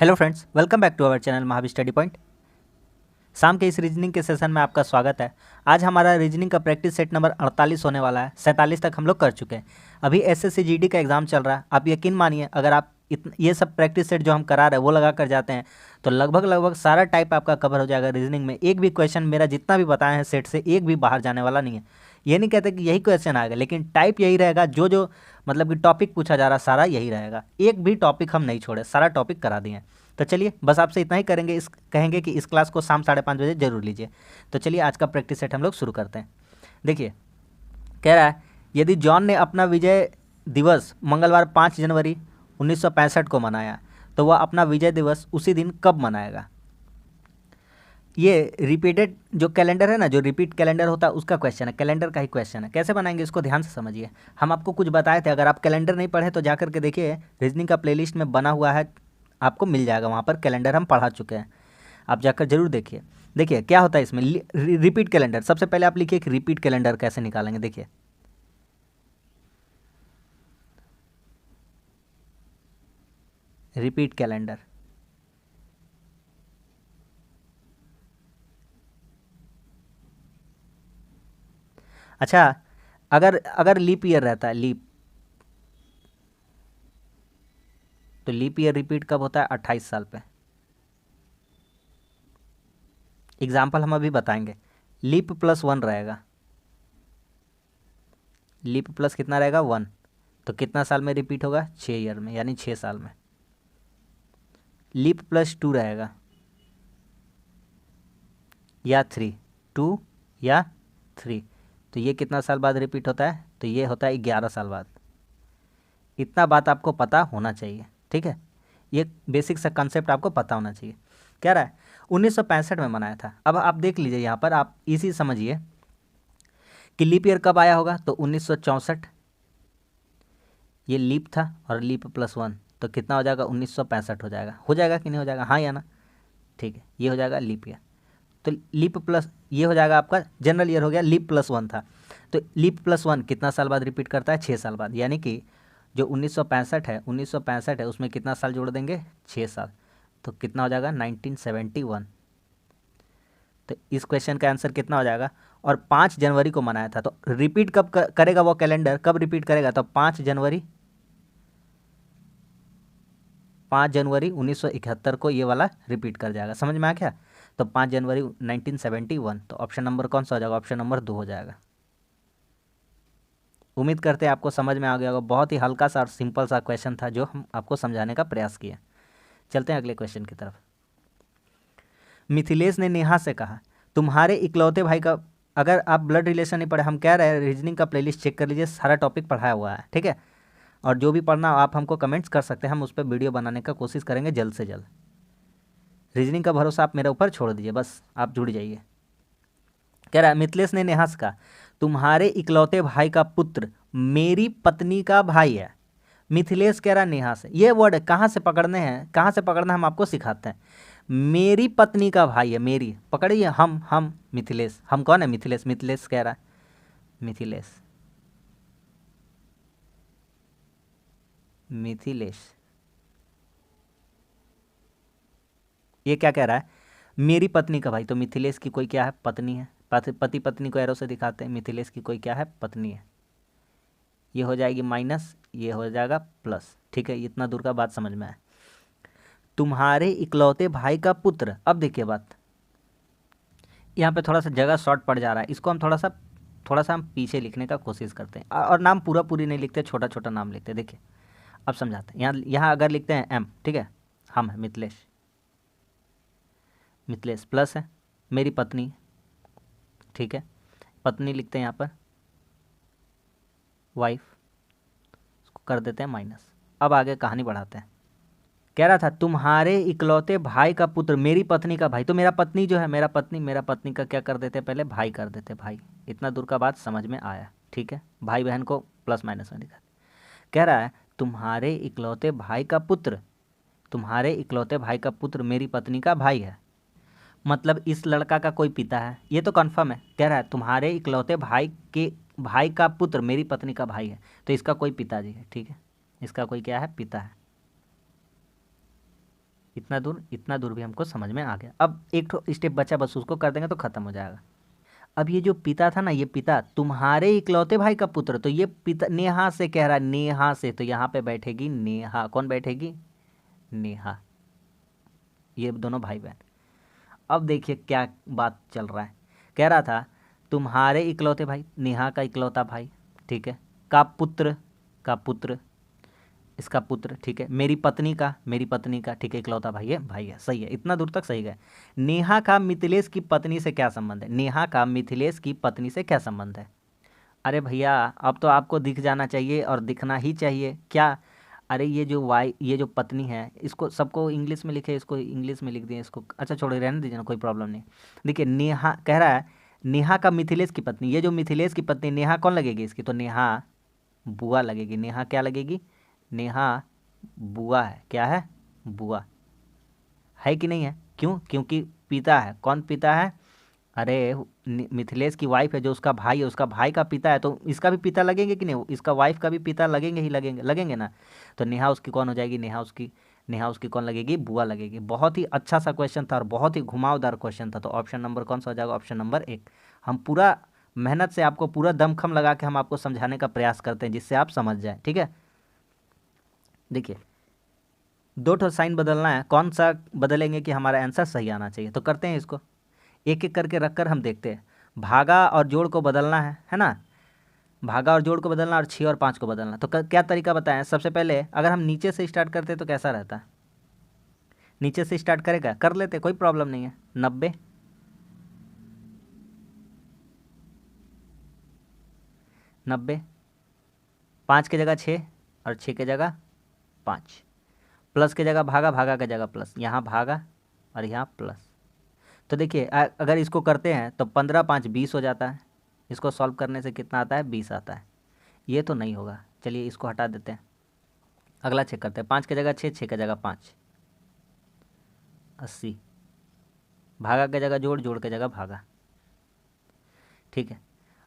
Hello friends, welcome back to our channel Mahavir study point. शाम के इस रीजनिंग के सेशन में आपका स्वागत है। आज हमारा रीजनिंग का प्रैक्टिस सेट नंबर 48 होने वाला है। 47 तक हम लोग कर चुके हैं। अभी एसएससी जीडी का एग्जाम चल रहा है। आप यकीन मानिए, अगर आप ये सब प्रैक्टिस सेट जो हम करा रहे हैं वो लगा कर जाते हैं तो लगभग सारा टाइप आपका कवर हो जाएगा। रीजनिंग में एक भी क्वेश्चन मेरा जितना भी बताए हैं सेट से एक भी बाहर जाने वाला नहीं है। ये नहीं कहते कि यही क्वेश्चन आएगा, लेकिन टाइप यही रहेगा। जो मतलब कि टॉपिक पूछा जा रहा सारा यही रहेगा। एक भी टॉपिक हम नहीं छोड़े, सारा टॉपिक करा दिए हैं। तो चलिए, बस आपसे इतना ही कहेंगे कि इस क्लास को शाम 5:30 बजे जरूर लीजिए। तो चलिए, आज का प्रैक्टिस सेट हम लोग शुरू करते हैं। देखिए, कह रहा है यदि जॉन ने अपना विजय दिवस मंगलवार 5 जनवरी 1965 को मनाया तो वह अपना विजय दिवस उसी दिन कब मनाएगा। ये रिपीटेड जो कैलेंडर है ना, जो रिपीट कैलेंडर होता है उसका क्वेश्चन है, कैलेंडर का ही क्वेश्चन है। कैसे बनाएंगे इसको ध्यान से समझिए। हम आपको कुछ बताए थे, अगर आप कैलेंडर नहीं पढ़े तो जाकर के देखिए, रीजनिंग का प्लेलिस्ट में बना हुआ है, आपको मिल जाएगा। वहाँ पर कैलेंडर हम पढ़ा चुके हैं, आप जाकर जरूर देखिए। देखिए क्या होता है इसमें, रिपीट कैलेंडर। सबसे पहले आप लिखिए कि रिपीट कैलेंडर कैसे निकालेंगे। देखिए, रिपीट कैलेंडर, अच्छा, अगर अगर लीप ईयर रहता है, तो लीप ईयर रिपीट कब होता है? 28 साल पे। एग्जाम्पल हम अभी बताएंगे। लीप प्लस 1 रहेगा। लीप प्लस कितना रहेगा? 1। तो कितना साल में रिपीट होगा? 6 ईयर में, यानी 6 साल में। लीप प्लस 2 रहेगा, या 3, 2 या 3, तो ये कितना साल बाद रिपीट होता है? तो ये होता है 11 साल बाद। इतना बात आपको पता होना चाहिए, ठीक है। ये बेसिक सा कंसेप्ट आपको पता होना चाहिए। कह रहा है 1965 में मनाया था। अब आप देख लीजिए, यहाँ पर आप इसी समझिए कि लीप ईयर कब आया होगा। तो 1964 ये लीप था, और लीप प्लस 1 तो कितना हो जाएगा? 1965 हो जाएगा कि नहीं हो जाएगा? हाँ या ना? ठीक है, ये हो जाएगा लीप ईयर। तो लीप प्लस ये हो जाएगा आपका जनरल ईयर हो गया। लीप प्लस 1 था, तो लीप प्लस 1 कितना साल बाद रिपीट करता है? 6 साल बाद। यानी कि जो 1965 है उसमें कितना साल जोड़ देंगे? 6 साल। तो कितना हो जाएगा? 1971। तो इस क्वेश्चन का आंसर कितना हो जाएगा? और 5 जनवरी को मनाया था, तो रिपीट कब करेगा वो कैलेंडर? कब रिपीट करेगा? तो 5 जनवरी 1971 को ये वाला रिपीट कर जाएगा। समझ में आ गया? तो 5 जनवरी 1971। तो ऑप्शन नंबर कौन सा हो जाएगा? ऑप्शन नंबर 2 हो जाएगा। उम्मीद करते हैं आपको समझ में आ गया होगा। बहुत ही हल्का सा और सिंपल सा क्वेश्चन था जो हम आपको समझाने का प्रयास किए। चलते हैं अगले क्वेश्चन की तरफ। मिथिलेश ने नेहा से कहा, तुम्हारे इकलौते भाई का, अगर आप ब्लड रिलेशन नहीं पढ़े, हम कह रहे हैं रीजनिंग का प्लेलिस्ट चेक कर लीजिए, सारा टॉपिक पढ़ाया हुआ है, ठीक है। और जो भी पढ़ना आप हमको कमेंट्स कर सकते हैं, हम उस पर वीडियो बनाने का कोशिश करेंगे जल्द से जल्द। रीजनिंग का भरोसा आप मेरे ऊपर छोड़ दीजिए, बस आप जुड़ जाइए। कह रहा है मिथिलेश ने नेहा से कहा, तुम्हारे इकलौते भाई का पुत्र मेरी पत्नी का भाई है। मिथिलेश कह रहा है नेहा से, ये वर्ड कहाँ से पकड़ने हैं, कहाँ से पकड़ना हम आपको सिखाते हैं। मेरी पत्नी का भाई है, मेरी पकड़िए, हम मिथिलेश, हम कौन है? मिथिलेश। मिथिलेश कह रहा है, मिथिलेश, मिथिलेश ये क्या कह रहा है? मेरी पत्नी का भाई। तो मिथिलेश की कोई क्या है? पत्नी है। पति पत्नी को एरो से दिखाते हैं। मिथिलेश की कोई क्या है? पत्नी है। ये हो जाएगी माइनस, ये हो जाएगा प्लस, ठीक है। इतना दूर का बात समझ में आया। तुम्हारे इकलौते भाई का पुत्र। अब देखिए बात, यहाँ पे थोड़ा सा जगह शॉर्ट पड़ जा रहा है, इसको हम थोड़ा सा हम पीछे लिखने का कोशिश करते हैं। और नाम पूरी नहीं लिखते, छोटा छोटा नाम लिखते हैं। देखिए अब समझाते हैं। यहाँ अगर लिखते हैं एम, ठीक है, हम है मिथिलेश, मिथिलेश प्लस है मेरी पत्नी, ठीक है, पत्नी लिखते हैं यहाँ पर, वाइफ, उसको कर देते हैं माइनस। अब आगे कहानी बढ़ाते हैं। कह रहा था तुम्हारे इकलौते भाई का पुत्र मेरी पत्नी का भाई। तो मेरा पत्नी जो है, मेरा पत्नी का क्या कर देते? पहले भाई कर देते, भाई। इतना दूर का बात समझ में आया, ठीक है। भाई बहन को प्लस माइनस में दिखा। कह रहा है तुम्हारे इकलौते भाई का पुत्र, तुम्हारे इकलौते भाई का पुत्र मेरी पत्नी का भाई है, मतलब इस लड़का का कोई पिता है, ये तो कन्फर्म है। कह रहा है तुम्हारे इकलौते भाई का पुत्र मेरी पत्नी का भाई है, तो इसका कोई पिताजी है, ठीक है, इसका कोई क्या है? पिता है। इतना दूर भी हमको समझ में आ गया। अब एक तो स्टेप बचा, बस उसको कर देंगे तो खत्म हो जाएगा। अब ये जो पिता था ना, ये पिता तुम्हारे इकलौते भाई का पुत्र, तो ये पिता नेहा से कह रहा है, नेहा से, तो यहाँ पे बैठेगी नेहा। कौन बैठेगी? नेहा। ये दोनों भाई बहन। अब देखिए क्या बात चल रहा है। कह रहा था तुम्हारे इकलौते भाई, नेहा का इकलौता भाई, ठीक है, का पुत्र, इसका पुत्र, ठीक है, मेरी पत्नी का, ठीक है, इकलौता भाई है, सही है, इतना दूर तक सही गए। नेहा का मिथिलेश की पत्नी से क्या संबंध है? नेहा का मिथिलेश की पत्नी से क्या संबंध है? अरे भैया अब तो आपको दिख जाना चाहिए और दिखना ही चाहिए क्या। अरे ये जो पत्नी है, इसको सबको इंग्लिश में लिखे, इसको इंग्लिश में लिख दिए इसको, अच्छा छोड़ो रहने दीजिए ना, कोई प्रॉब्लम नहीं। देखिए नेहा कह रहा है नेहा का मिथिलेश की पत्नी, ये जो मिथिलेश की पत्नी नेहा कौन लगेगी इसकी? तो नेहा बुआ लगेगी। नेहा क्या लगेगी? नेहा बुआ है। क्या है? बुआ है कि नहीं है? क्यों? क्योंकि पिता है। कौन पिता है? अरे मिथिलेश की वाइफ है, जो उसका भाई है, उसका भाई का पिता है, तो इसका भी पिता लगेंगे कि नहीं? इसका वाइफ का भी पिता लगेंगे ही, लगेंगे ना। तो नेहा उसकी कौन हो जाएगी? नेहा उसकी कौन लगेगी? बुआ लगेगी। बहुत ही अच्छा सा क्वेश्चन था और बहुत ही घुमावदार क्वेश्चन था। तो ऑप्शन नंबर कौन सा हो जाएगा? Option number 1। हम पूरा मेहनत से आपको पूरा दमखम लगा के हम आपको समझाने का प्रयास करते हैं, जिससे आप समझ जाए, ठीक है। देखिए दो ठो साइन बदलना है, कौन सा बदलेंगे कि हमारा आंसर सही आना चाहिए? तो करते हैं इसको एक एक करके रखकर हम देखते हैं। भागा और जोड़ को बदलना है ना। भागा और जोड़ को बदलना और 6 और 5 को बदलना। तो क्या तरीका बताएं? सबसे पहले अगर हम नीचे से स्टार्ट करते तो कैसा रहता? नीचे से स्टार्ट करेगा, कर लेते, कोई प्रॉब्लम नहीं है। 90, 90, 5 की जगह 6 और 6 की जगह 5, प्लस की जगह भागा, भागा की जगह प्लस, यहाँ भागा और यहाँ प्लस। तो देखिए अगर इसको करते हैं तो 15 5 20 हो जाता है। इसको सॉल्व करने से कितना आता है? 20 आता है। ये तो नहीं होगा, चलिए इसको हटा देते हैं। अगला चेक करते हैं। 5 की जगह 6, 6 की जगह 5, 80, भागा की जगह जोड़, जोड़ की जगह भागा, ठीक है।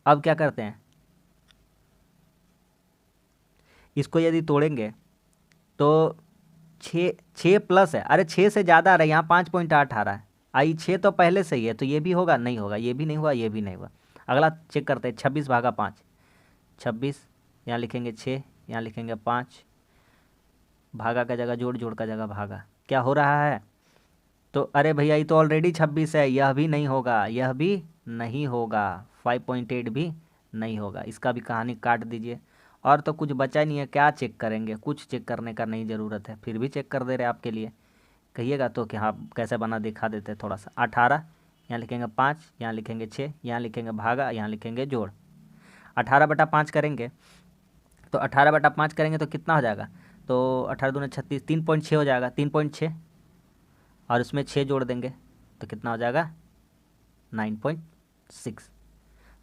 अब क्या करते हैं, इसको यदि तोड़ेंगे तो 6 प्लस है, अरे 6 से ज़्यादा आ रहा है, यहाँ 5.8 आ रहा है। आई 6 तो पहले से ही है, तो ये भी होगा, नहीं होगा, ये भी नहीं हुआ, ये भी नहीं हुआ। अगला चेक करते हैं। 26 भागा 5, 26, यहाँ लिखेंगे 6, यहाँ लिखेंगे 5, भागा का जगह जोड़, जोड़ का जगह भागा। क्या हो रहा है? तो अरे भैया ये तो ऑलरेडी 26 है, यह भी नहीं होगा, यह भी नहीं होगा, 5.8 भी नहीं होगा। इसका भी कहानी काट दीजिए। और तो कुछ बचा नहीं है, क्या चेक करेंगे? कुछ चेक करने का नहीं ज़रूरत है, फिर भी चेक कर दे रहे आपके लिए। कहिएगा तो कि हाँ कैसे बना दिखा देते थोड़ा सा। 18, यहाँ लिखेंगे 5, यहाँ लिखेंगे 6, यहाँ लिखेंगे भागा, यहाँ लिखेंगे जोड़। 18/5 करेंगे तो 18/5 करेंगे तो कितना हो जाएगा? तो 18 दूनी 36, 3.6 हो जाएगा, 3.6, और उसमें 6 जोड़ देंगे तो कितना हो जाएगा? 9.6।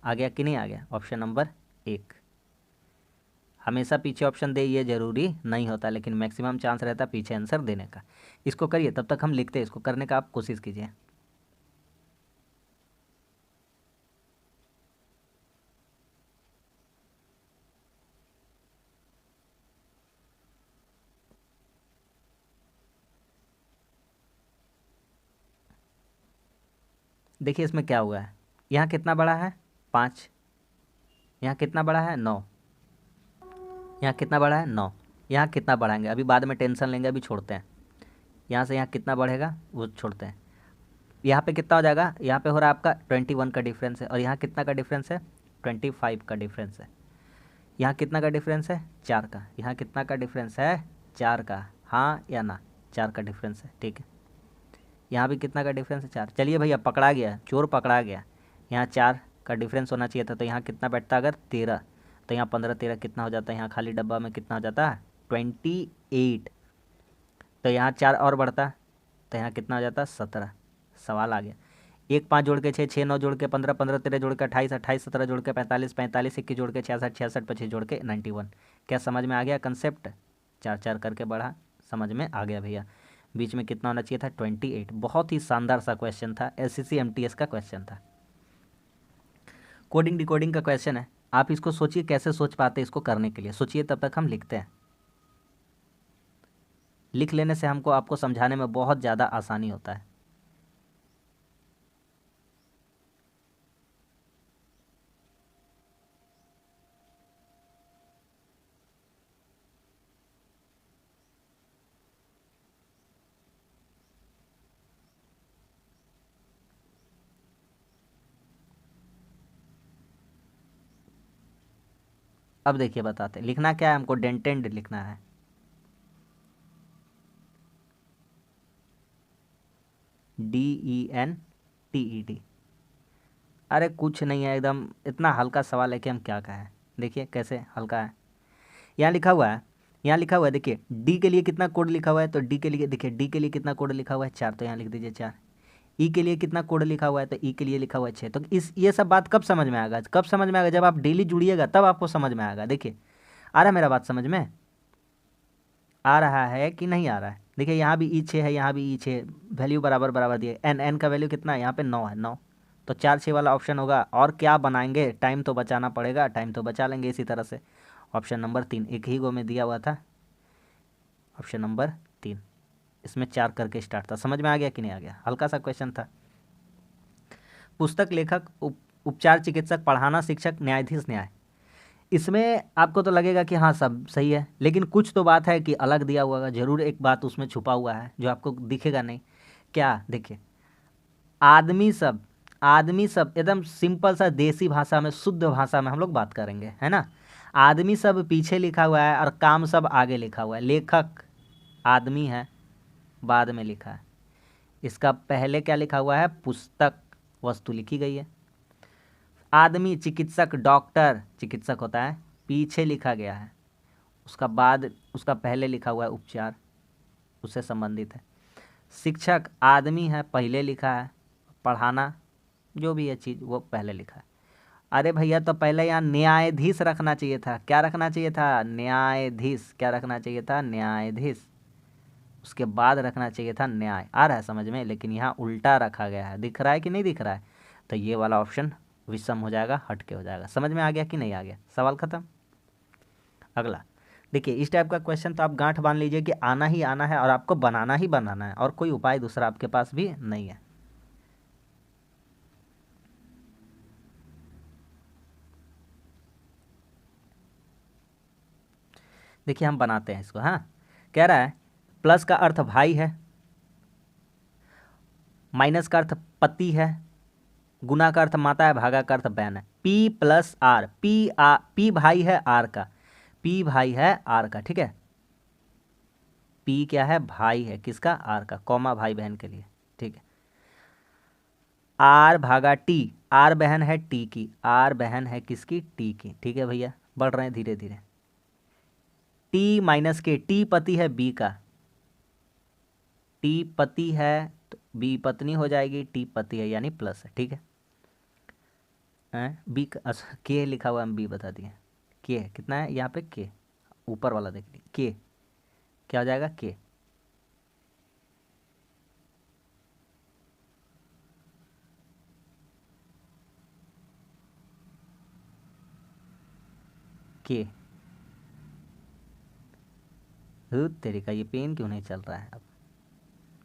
आ गया कि नहीं आ गया? Option number 1। हमेशा पीछे ऑप्शन दे ये ज़रूरी नहीं होता, लेकिन मैक्सिमम चांस रहता है पीछे आंसर देने का। इसको करिए, तब तक हम लिखते हैं, इसको करने का आप कोशिश कीजिए। देखिए इसमें क्या हुआ है, यहाँ कितना बड़ा है? 5, यहाँ कितना बड़ा है? 9, यहाँ कितना बड़ा है? 9, यहाँ कितना बढ़ाएंगे अभी बाद में टेंशन लेंगे, अभी छोड़ते हैं। यहाँ से यहाँ कितना बढ़ेगा वो छोड़ते हैं। यहाँ पे कितना हो जाएगा? यहाँ पे हो रहा है आपका 21 का डिफरेंस है, और यहाँ कितना का डिफरेंस है? 25 का डिफरेंस है। यहाँ कितना का डिफरेंस है? 4 का। यहाँ कितना का डिफरेंस है? 4 का। हाँ या ना? 4 का डिफरेंस है, ठीक है। यहाँ भी कितना का डिफरेंस है? 4। चलिए भैया पकड़ा गया, चोर पकड़ा गया। यहाँ 4 का डिफरेंस होना चाहिए था, तो यहाँ कितना बैठता? अगर 13, तो यहाँ 15 13 कितना हो जाता है? यहाँ खाली डब्बा में कितना हो जाता है? 28। तो यहाँ 4 और बढ़ता, तो यहाँ कितना हो जाता? 17। सवाल आ गया। 1 5 जोड़ के 6, 6 9 जोड़ के 15, 15 13 जोड़ के 28, 28 17 जोड़ के 45, 45 21 जोड़ के 66, 66 25 जोड़ के 91। क्या समझ में आ गया कंसेप्ट? 4 4 करके बढ़ा, समझ में आ गया भैया। बीच में कितना होना चाहिए था? 28। बहुत ही शानदार सा क्वेश्चन था, SSC MTS का क्वेश्चन था, कोडिंग डिकोडिंग का क्वेश्चन है। आप इसको सोचिए कैसे सोच पाते इसको करने के लिए, सोचिए, तब तक हम लिखते हैं। लिख लेने से हमको आपको समझाने में बहुत ज़्यादा आसानी होता है। अब देखिए बताते हैं, लिखना क्या है हमको, डेंटेंड लिखना है। DENTED। अरे कुछ नहीं है, एकदम इतना हल्का सवाल है कि हम क्या कहें। देखिए कैसे हल्का है। यहाँ लिखा हुआ है, यहाँ लिखा हुआ है, देखिए डी के लिए कितना कोड लिखा हुआ है, तो डी के लिए देखिए, डी के लिए कितना कोड लिखा हुआ है 4, तो यहाँ लिख दीजिए 4। ई के लिए कितना कोड लिखा हुआ है, तो ई के लिए लिखा हुआ है 6। तो इस ये सब बात कब समझ में आएगा, कब समझ में आएगा, जब आप डेली जुड़िएगा तब आपको समझ में आएगा। देखिए आ रहा है मेरा बात समझ में, आ रहा है कि नहीं आ रहा है। देखिए यहाँ भी ई 6 है, यहाँ भी ई 6, वैल्यू बराबर बराबर दिए। एन का वैल्यू कितना है, यहाँ पे 9 है, 9। तो 4 6 वाला ऑप्शन होगा। और क्या बनाएंगे, टाइम तो बचाना पड़ेगा, टाइम तो बचा लेंगे इसी तरह से। ऑप्शन नंबर 3 एक ही गो में दिया हुआ था, ऑप्शन नंबर 3, इसमें 4 करके स्टार्ट था। समझ में आ गया कि नहीं आ गया, हल्का सा क्वेश्चन था। पुस्तक लेखक, उपचार चिकित्सक, पढ़ाना शिक्षक, न्यायाधीश न्याय। इसमें आपको तो लगेगा कि हाँ सब सही है, लेकिन कुछ तो बात है कि अलग दिया हुआ है, ज़रूर एक बात उसमें छुपा हुआ है जो आपको दिखेगा नहीं। क्या, देखिए आदमी सब, आदमी सब एकदम सिंपल सा देसी भाषा में, शुद्ध भाषा में हम लोग बात करेंगे, है ना। आदमी सब पीछे लिखा हुआ है और काम सब आगे लिखा हुआ है। लेखक आदमी है, बाद में लिखा है। इसका पहले क्या लिखा हुआ है, पुस्तक, वस्तु लिखी गई है। आदमी, चिकित्सक, डॉक्टर, चिकित्सक होता है, पीछे लिखा गया है। उसका बाद, उसका पहले लिखा हुआ है उपचार, उससे संबंधित है। शिक्षक आदमी है, पहले लिखा है। पढ़ाना जो भी है चीज़ वो पहले लिखा है। अरे भैया तो पहले यहाँ न्यायाधीश रखना चाहिए था। क्या रखना चाहिए था, न्यायाधीश। क्या रखना चाहिए था, न्यायाधीश। उसके बाद रखना चाहिए था न्याय। आ रहा है समझ में, लेकिन यहाँ उल्टा रखा गया है। दिख रहा है कि नहीं दिख रहा है, तो ये वाला ऑप्शन विषम हो जाएगा, हटके हो जाएगा। समझ में आ गया कि नहीं आ गया, सवाल खत्म। अगला देखिए, इस टाइप का क्वेश्चन तो आप गांठ बांध लीजिए कि आना ही आना है और आपको बनाना ही बनाना है, और कोई उपाय दूसरा आपके पास भी नहीं है। देखिए हम बनाते हैं इसको। हाँ, कह रहा है प्लस का अर्थ भाई है, माइनस का अर्थ पति है, गुना का अर्थ माता है, भागा का अर्थ बहन है। पी प्लस आर, पी भाई है आर का, पी भाई है आर का, ठीक है। पी क्या है, भाई है किसका, आर का, कॉमा भाई बहन के लिए, ठीक है। आर भागा टी, आर बहन है टी की, आर बहन है किसकी, टी की, ठीक है भैया। बढ़ रहे हैं धीरे धीरे। टी माइनस के, टी पति है बी का, टी पति है तो बी पत्नी हो जाएगी, टी पति है यानी प्लस है, ठीक है। बी के लिखा हुआ हम बी बता दिए। के कितना है यहाँ पे, के ऊपर वाला देख लीजिए, के क्या हो जाएगा, के। के तेरे का ये पेन क्यों नहीं चल रहा है, अब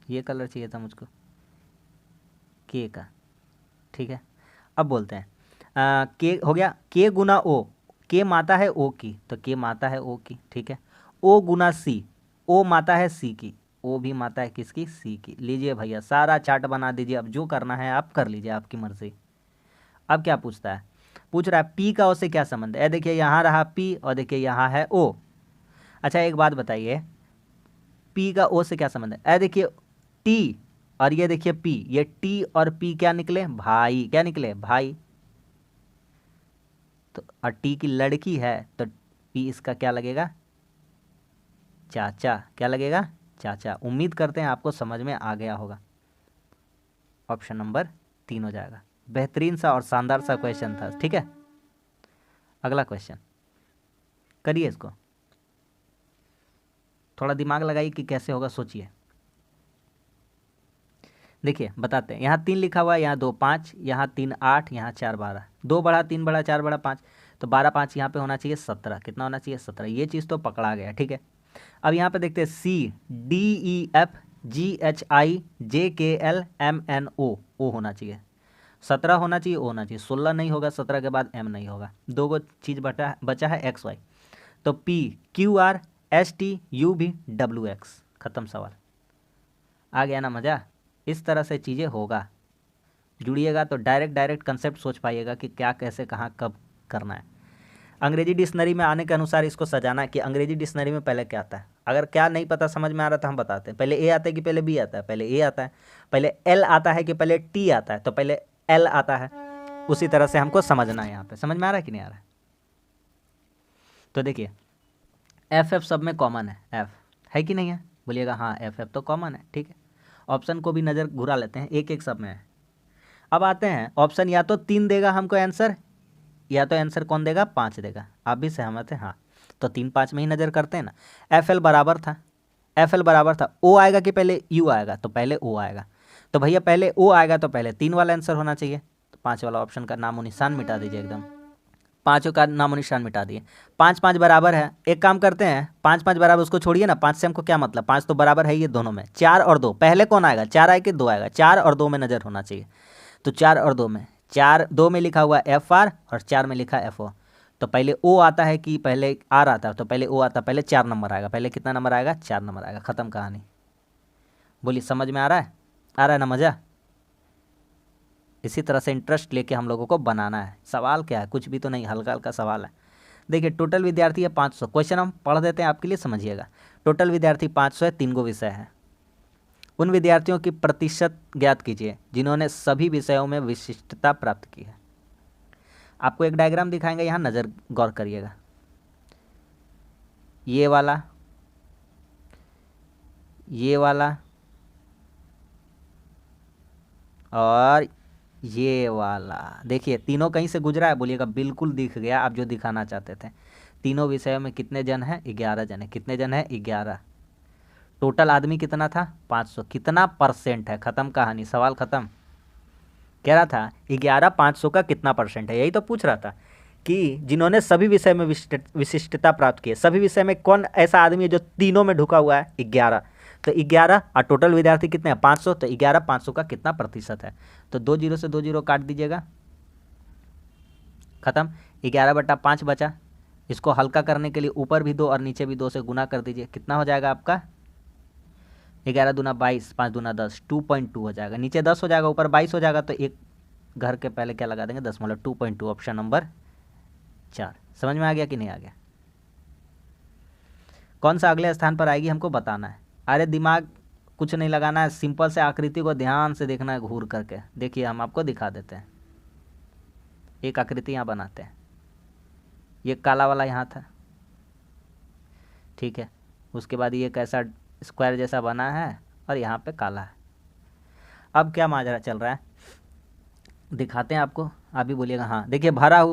ये कलर चाहिए था मुझको, के का, ठीक है। अब बोलते हैं के हो गया, के गुना ओ, के माता है ओ की, तो के माता है ओ की, ठीक है। ओ गुना सी, ओ माता है सी की, ओ भी माता है किसकी, सी की। लीजिए भैया सारा चार्ट बना दीजिए, अब जो करना है आप कर लीजिए, आपकी मर्जी। अब क्या पूछता है, पूछ रहा है पी का ओ से क्या संबंध है। देखिए यहाँ रहा पी और देखिए यहाँ है ओ। अच्छा एक बात बताइए, पी का ओ से क्या संबंध है। देखिए टी और ये देखिए पी, ये टी और पी क्या निकले, भाई, क्या निकले, भाई। तो और टी की लड़की है तो पी इसका क्या लगेगा, चाचा, क्या लगेगा, चाचा। उम्मीद करते हैं आपको समझ में आ गया होगा। ऑप्शन नंबर 3 हो जाएगा। बेहतरीन सा और शानदार सा क्वेश्चन था, ठीक है। अगला क्वेश्चन करिए, इसको थोड़ा दिमाग लगाइए कि कैसे होगा, सोचिए। देखिए बताते हैं, यहाँ 3 लिखा हुआ है, यहाँ 2 5, यहाँ 3 8, यहाँ 4 12, 2 बढ़ा 3 बढ़ा 4 बढ़ा 5, तो 12 5 यहाँ पे होना चाहिए 17। कितना होना चाहिए, 17। ये चीज़ तो पकड़ा गया, ठीक है। अब यहाँ पे देखते हैं CDEFGHIJKLMNO, ओ होना चाहिए, 17 होना चाहिए, ओ होना चाहिए, 16 नहीं होगा, 17 के बाद एम नहीं होगा, दो गो चीज़ बचा है XY, तो PQRSTUVWX, ख़त्म सवाल। आ गया ना मज़ा? इस तरह से चीज़ें होगा, जुड़िएगा तो डायरेक्ट कंसेप्ट सोच पाइएगा कि क्या कैसे कहाँ कब करना है। अंग्रेजी डिक्शनरी में आने के अनुसार इसको सजाना है कि अंग्रेजी डिक्शनरी में पहले क्या आता है। अगर क्या नहीं पता समझ में आ रहा तो हम बताते हैं, पहले ए आता है कि पहले बी आता है, पहले ए आता है, पहले एल आता है कि पहले टी आता है, तो पहले एल आता है। उसी तरह से हमको समझना है। यहाँ पे समझ में आ रहा है कि नहीं आ रहा है? तो देखिए एफ सब में कॉमन है, एफ है कि नहीं है? बोलिएगा हाँ, एफ तो कॉमन है, ठीक है। ऑप्शन को भी नज़र घुरा लेते हैं, एक एक सब में है। अब आते हैं ऑप्शन, या तो 3 देगा हमको आंसर, या तो आंसर कौन देगा? 5 देगा। आप भी सहमत है? हाँ, तो 3 5 में ही नज़र करते हैं ना। FL बराबर था, FL बराबर था, O आएगा कि पहले U आएगा? तो पहले O आएगा, तो भैया पहले O आएगा तो पहले 3 वाला आंसर होना चाहिए, तो 5 वाला ऑप्शन का नामो निशान मिटा दीजिए, एकदम 5 का नामो निशान मिटा दिए। 5 5 बराबर है, एक काम करते हैं, 5 5 बराबर उसको छोड़िए ना, 5 से हमको क्या मतलब, 5 तो बराबर है ये दोनों में, 4 और 2, पहले कौन आएगा? 4 आए कि 2 आएगा? 4 और 2 में नज़र होना चाहिए, तो 4 और 2 में, 4 2 में लिखा हुआ FR और 4 में लिखा FO, तो पहले O आता है कि पहले R आता है? तो पहले O आता है, पहले 4 नंबर आएगा, पहले कितना नंबर आएगा? 4 नंबर आएगा, ख़त्म कहानी। बोलिए समझ में आ रहा है? आ रहा है ना मज़ा? इसी तरह से इंटरेस्ट लेके हम लोगों को बनाना है। सवाल क्या है? कुछ भी तो नहीं, हल्का हल्का सवाल है। देखिए टोटल विद्यार्थी है 500, क्वेश्चन हम पढ़ देते हैं आपके लिए, समझिएगा। टोटल विद्यार्थी 500 है, 3 गो विषय है। उन विद्यार्थियों की प्रतिशत ज्ञात कीजिए जिन्होंने सभी विषयों में विशिष्टता प्राप्त की है। आपको एक डायग्राम दिखाएंगे, यहाँ नज़र गौर करिएगा। ये वाला, ये वाला और ये वाला, देखिए तीनों कहीं से गुजरा है? बोलिएगा बिल्कुल दिख गया, आप जो दिखाना चाहते थे। तीनों विषयों में कितने जन हैं? 11 जन है। कितने जन है? 11। टोटल आदमी कितना था? 500। कितना परसेंट है? ख़त्म कहानी, सवाल ख़त्म। कह रहा था 11 500 का कितना परसेंट है, यही तो पूछ रहा था कि जिन्होंने सभी विषय में विशिष्टता प्राप्त की है। सभी विषय में कौन ऐसा आदमी है जो तीनों में ढुका हुआ है? 11। तो 11 और टोटल विद्यार्थी कितने हैं? 500, तो 11 500 का कितना प्रतिशत है? तो 2 जीरो से 2 जीरो काट दीजिएगा, ख़त्म। 11/5 बचा, इसको हल्का करने के लिए ऊपर भी 2 और नीचे भी 2 से गुना कर दीजिए, कितना हो जाएगा आपका? 11 दूना 22, 5 दूना 10, 2.2 हो जाएगा। नीचे 10 हो जाएगा, ऊपर 22 हो जाएगा, तो एक घर के पहले क्या लगा देंगे? 10, मतलब 2.2, ऑप्शन नंबर 4। समझ में आ गया कि नहीं आ गया? कौन सा अगले स्थान पर आएगी हमको बताना है। अरे दिमाग कुछ नहीं लगाना है, सिंपल से आकृति को ध्यान से देखना है घूर करके। देखिए हम आपको दिखा देते हैं, एक आकृति यहाँ बनाते हैं। ये काला वाला यहाँ था, ठीक है। उसके बाद ये कैसा स्क्वायर जैसा बना है और यहाँ पे काला है। अब क्या माजरा चल रहा है दिखाते हैं आपको, आप भी बोलिएगा हाँ। देखिए भरा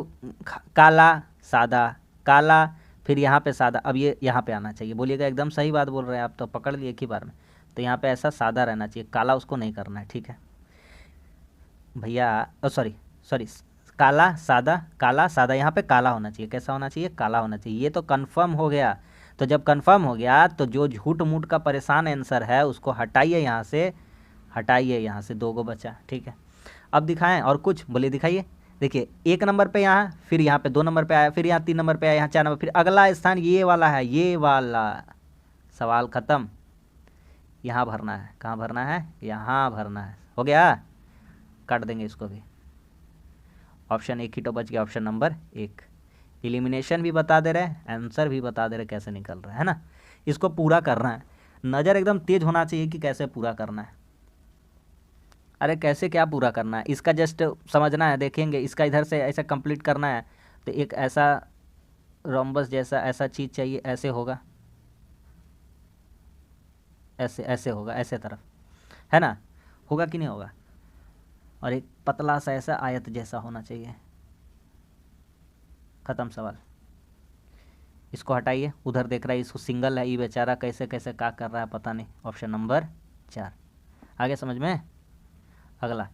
काला सादा, काला फिर यहाँ पे सादा, अब ये यहाँ पे आना चाहिए। बोलिएगा एकदम सही बात बोल रहे हैं आप, तो पकड़ लिए एक ही बार में। तो यहाँ पे ऐसा सादा रहना चाहिए, काला उसको नहीं करना है, ठीक है भैया। सॉरी, काला सादा, यहाँ पे काला होना चाहिए। कैसा होना चाहिए? काला होना चाहिए। ये तो कंफर्म हो गया। तो जब कंफर्म हो गया तो जो झूठ मूठ का परेशान आंसर है उसको हटाइए यहाँ से, हटाइए यहाँ से, 2 गो बचा, ठीक है। अब दिखाएं और कुछ? बोलिए दिखाइए। देखिए 1 नंबर पे यहाँ, फिर यहाँ पे 2 नंबर पे आया, फिर यहाँ 3 नंबर पे आया, यहाँ 4 नंबर, फिर अगला स्थान ये वाला है, ये वाला। सवाल ख़त्म। यहाँ भरना है, कहाँ भरना है? यहाँ भरना है। हो गया, काट देंगे इसको भी। ऑप्शन 1 ही तो बच गया, ऑप्शन नंबर 1। एलिमिनेशन भी बता दे रहे, आंसर भी बता दे रहे कैसे निकल रहा है ना। इसको पूरा करना है, नज़र एकदम तेज होना चाहिए कि कैसे पूरा करना है। अरे कैसे क्या पूरा करना है, इसका जस्ट समझना है। देखेंगे इसका इधर से ऐसा कंप्लीट करना है, तो एक ऐसा रोम्बस जैसा ऐसा चीज़ चाहिए, ऐसे होगा, ऐसे ऐसे होगा, ऐसे तरफ है ना, होगा कि नहीं होगा। और एक पतला सा ऐसा आयत जैसा होना चाहिए। ख़त्म सवाल। इसको हटाइए, उधर देख रहा है, इसको सिंगल है, ये बेचारा कैसे कैसे क्या कर रहा है पता नहीं। Option number 4। आगे समझ में? अगला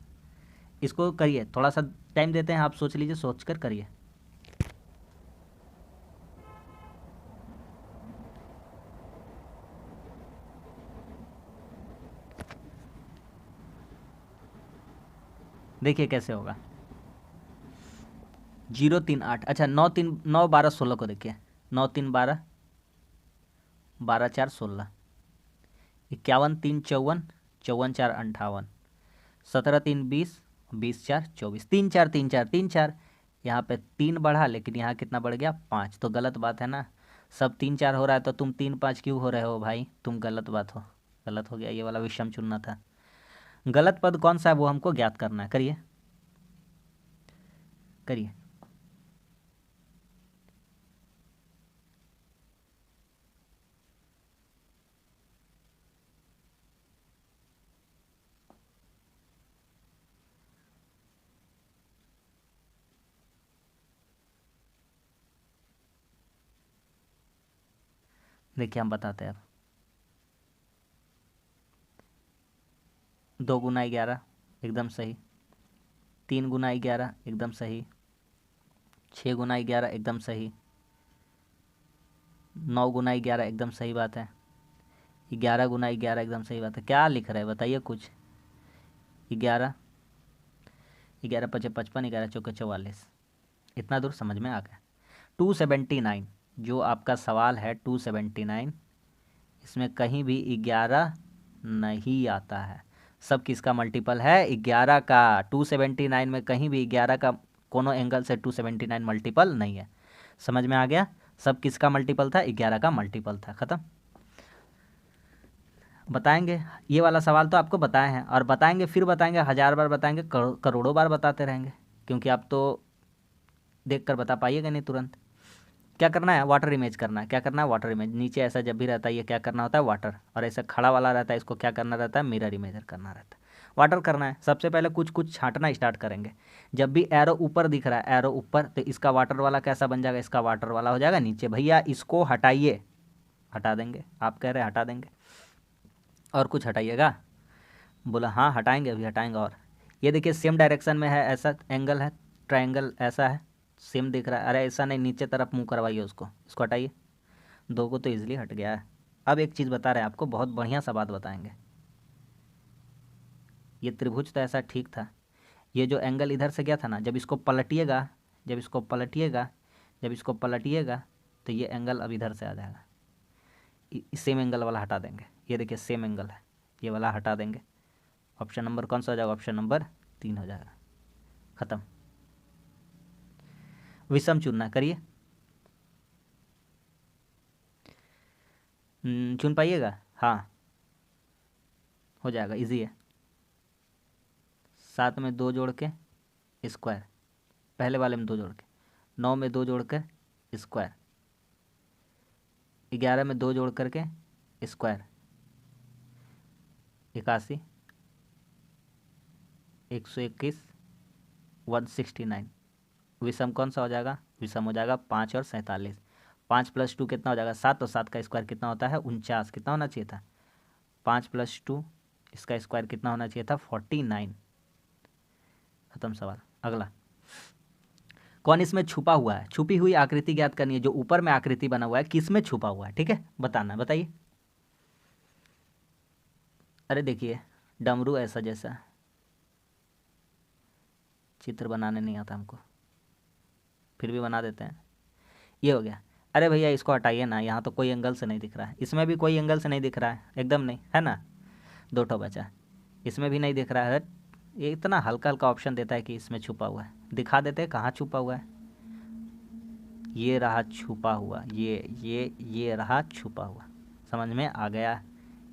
इसको करिए, थोड़ा सा टाइम देते हैं, आप सोच लीजिए, सोच कर करिए। देखिए कैसे होगा। 038, अच्छा 9 3 9 12 16 को देखिए। 9 3 12, 12 4 16, 51 3 54, 54 4 58, 17 3 20, 20 4 24, 3 4 3 4 3 4। यहाँ पे 3 बढ़ा, लेकिन यहाँ कितना बढ़ गया 5, तो गलत बात है ना। सब 3 4 हो रहा है तो तुम 3 5 क्यों हो रहे हो भाई, तुम गलत बात हो, गलत हो गया, ये वाला विषम चुनना था। गलत पद कौन सा है वो हमको ज्ञात करना है, करिए करिए। देखिए हम बताते हैं अब। 2 गुना 11 एकदम सही, 3 गुना 11 एकदम सही, 6 गुना 11 एकदम सही, 9 गुना 11 एकदम सही बात है, 11 गुना 11 एकदम सही बात है। क्या लिख रहे हैं बताइए कुछ। 11, 11 5 55, 11 4 44, इतना दूर समझ में आ गया। 279, जो आपका सवाल है 279, इसमें कहीं भी 11 नहीं आता है। सब किसका मल्टीपल है 11 का। 279 में कहीं भी 11 का कोनो एंगल से 279 मल्टीपल नहीं है। समझ में आ गया। सब किसका मल्टीपल था 11 का मल्टीपल था, ख़त्म। बताएंगे ये वाला सवाल तो आपको बताए हैं, और बताएंगे फिर बताएंगे, 1000 बार बताएंगे, करोड़ों बार बताते रहेंगे, क्योंकि आप तो देख कर बता पाइएगा नहीं तुरंत। क्या करना है, वाटर इमेज करना है। क्या करना है, वाटर इमेज। नीचे ऐसा जब भी रहता है ये क्या करना होता है, वाटर, और ऐसा खड़ा वाला रहता है इसको क्या करना रहता है, मिरर इमेजर करना रहता है। वाटर करना है, सबसे पहले कुछ कुछ छांटना स्टार्ट करेंगे। जब भी एरो ऊपर दिख रहा है, एरो ऊपर, तो इसका वाटर वाला कैसा बन जाएगा, इसका वाटर वाला हो जाएगा नीचे। भैया इसको हटाइए, हटा देंगे, आप कह रहे हैं हटा देंगे, और कुछ हटाइएगा। बोला हाँ हटाएंगे, अभी हटाएंगे। और ये देखिए सेम डायरेक्शन में है, ऐसा एंगल है, ट्रायंगल ऐसा है, सेम दिख रहा है। अरे ऐसा नहीं, नीचे तरफ मुंह करवाइए उसको, इसको हटाइए। 2 को तो इजीली हट गया है। अब एक चीज़ बता रहे हैं आपको, बहुत बढ़िया सा बात बताएंगे। ये त्रिभुज तो ऐसा ठीक था, ये जो एंगल इधर से गया था ना, जब इसको पलटिएगा, जब इसको पलटिएगा, जब इसको पलटिएगा, तो ये एंगल अब इधर से आ जाएगा। सेम एंगल वाला हटा देंगे, ये देखिए सेम एंगल है, ये वाला हटा देंगे। ऑप्शन नंबर कौन सा हो जाएगा, ऑप्शन नंबर 3 हो जाएगा, ख़त्म। विषम चुनना, करिए। चुन पाइएगा, हाँ हो जाएगा, इजी है। 7 में 2 जोड़ के स्क्वायर, पहले वाले में 2 जोड़ के, 9 में 2 जोड़ कर स्क्वायर, 11 में 2 जोड़ करके स्क्वायर, 81, 121, 169। विषम कौन सा हो जाएगा, विषम हो जाएगा 5 और 47। 5 + 2 कितना हो जाएगा 7, तो 7 का स्क्वायर कितना होता है 49, कितना होना चाहिए था 5 + 2, इसका स्क्वायर कितना होना चाहिए था 49। खत्म सवाल। अगला, कौन इसमें छुपा हुआ है, छुपी हुई आकृति ज्ञात करनी है। जो ऊपर में आकृति बना हुआ है किस में छुपा हुआ है, ठीक है, बताना, बताइए। अरे देखिए डमरू ऐसा जैसा, चित्र बनाने नहीं आता हमको, फिर भी बना देते हैं। ये हो गया। अरे भैया इसको हटाइए ना, यहाँ तो कोई एंगल से नहीं दिख रहा है, इसमें भी कोई एंगल से नहीं दिख रहा है, एकदम नहीं है ना। 2 ठो बचा, इसमें भी नहीं दिख रहा है। ये इतना हल्का हल्का ऑप्शन देता है कि इसमें छुपा हुआ है, दिखा देते हैं कहाँ छुपा हुआ है। ये रहा छुपा हुआ, ये रहा छुपा हुआ। समझ में आ गया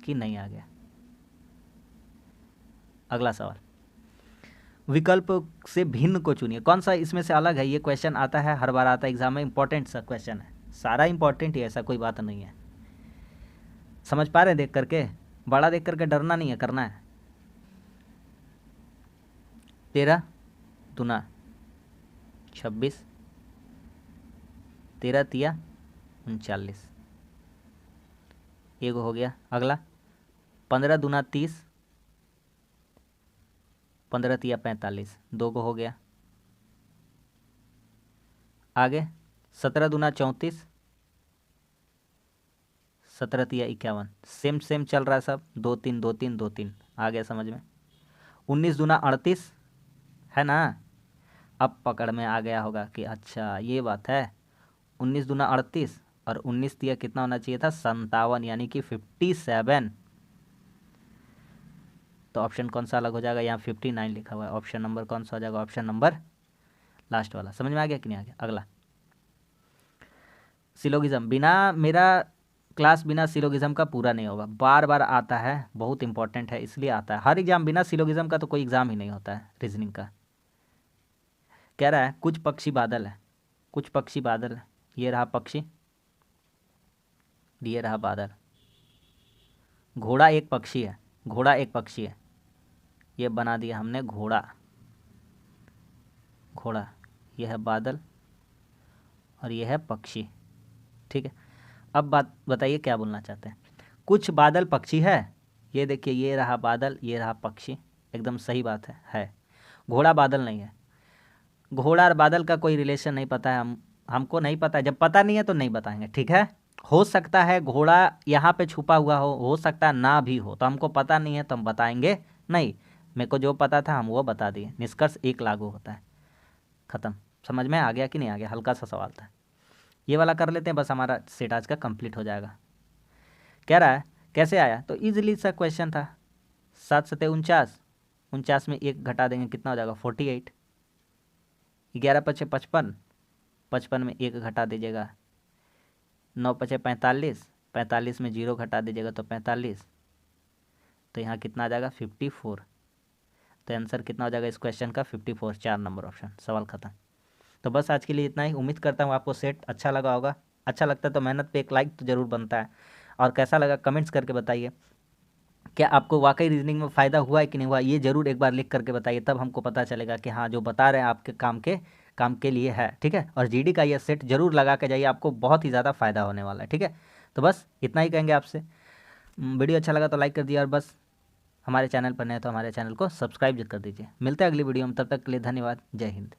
कि नहीं आ गया। अगला सवाल, विकल्प से भिन्न को चुनिए। कौन सा इसमें से अलग है, ये क्वेश्चन आता है, हर बार आता है एग्जाम में, इंपॉर्टेंट सा क्वेश्चन है, सारा इंपॉर्टेंट ही, ऐसा कोई बात नहीं है। समझ पा रहे हैं देख करके, बड़ा देख करके डरना नहीं है, करना है। 13 दूना 26, 13 तिया 39, एक हो गया। अगला 15 दूना 30, 15 तिया 45, 2 को हो गया। आगे 17 दूना 34, 17 तिया 51, सेम सेम चल रहा है सब, 2 3 2 3 2 3, आ गया समझ में। 19 दूना 38, है ना। अब पकड़ में आ गया होगा कि अच्छा ये बात है। 19 दूना 38 और 19 दिया कितना होना चाहिए था 57 यानी कि 57। तो ऑप्शन कौन सा अलग हो जाएगा, यहाँ 59 लिखा हुआ है, ऑप्शन नंबर कौन सा हो जाएगा, ऑप्शन नंबर लास्ट वाला। समझ में आ गया कि नहीं आ गया। अगला सिलोगिज्म, बिना मेरा क्लास बिना सिलोगिज्म का पूरा नहीं होगा, बार बार आता है, बहुत इंपॉर्टेंट है इसलिए आता है हर एग्जाम। बिना सिलोगिज्म का तो कोई एग्जाम ही नहीं होता है रीजनिंग का। कह रहा है कुछ पक्षी बादल है, कुछ पक्षी बादल है, ये रहा पक्षी, ये रहा बादल। घोड़ा एक पक्षी है, घोड़ा एक पक्षी है, ये बना दिया हमने घोड़ा, घोड़ा, ये है बादल और ये है पक्षी। ठीक है, अब बात बताइए क्या बोलना चाहते हैं। कुछ बादल पक्षी है, ये देखिए ये रहा बादल, ये रहा पक्षी, एकदम सही बात है। घोड़ा बादल नहीं है, घोड़ा और बादल का कोई रिलेशन नहीं पता है, हमको नहीं पता है। जब पता नहीं है तो नहीं बताएंगे, ठीक है। हो सकता है घोड़ा यहाँ पे छुपा हुआ हो सकता है ना भी हो, तो हमको पता नहीं है तो हम बताएंगे नहीं। मेरे को जो पता था हम वो बता दिए, निष्कर्ष एक लागू होता है, ख़त्म। समझ में आ गया कि नहीं आ गया, हल्का सा सवाल था। ये वाला कर लेते हैं, बस हमारा सेट आज का कंप्लीट हो जाएगा। कह रहा है कैसे आया, तो इजीली सा क्वेश्चन था। 7 सते 49, 49 में एक घटा देंगे कितना हो जाएगा 48। 11 पचे 55, 55 में एक घटा दीजिएगा 9 पचे 45, 45 में 0 घटा दीजिएगा तो 45, तो यहाँ कितना आ जाएगा 54। तो आंसर कितना हो जाएगा इस क्वेश्चन का 54, 4 नंबर ऑप्शन, सवाल खत्म। तो बस आज के लिए इतना ही। उम्मीद करता हूँ आपको सेट अच्छा लगा होगा। अच्छा लगता है तो मेहनत पे एक लाइक तो ज़रूर बनता है, और कैसा लगा कमेंट्स करके बताइए। क्या आपको वाकई रीजनिंग में फ़ायदा हुआ है कि नहीं हुआ, ये ज़रूर एक बार लिख करके बताइए, तब हमको पता चलेगा कि हाँ जो बता रहे हैं आपके काम के लिए है। ठीक है, और जीडी का ये सेट ज़रूर लगा के जाइए, आपको बहुत ही ज़्यादा फ़ायदा होने वाला है। ठीक है, तो बस इतना ही कहेंगे आपसे। वीडियो अच्छा लगा तो लाइक कर दिए, और बस हमारे चैनल पर नए तो हमारे चैनल को सब्सक्राइब कर दीजिए। मिलते हैं अगली वीडियो में, तब तक के लिए धन्यवाद। जय हिंद।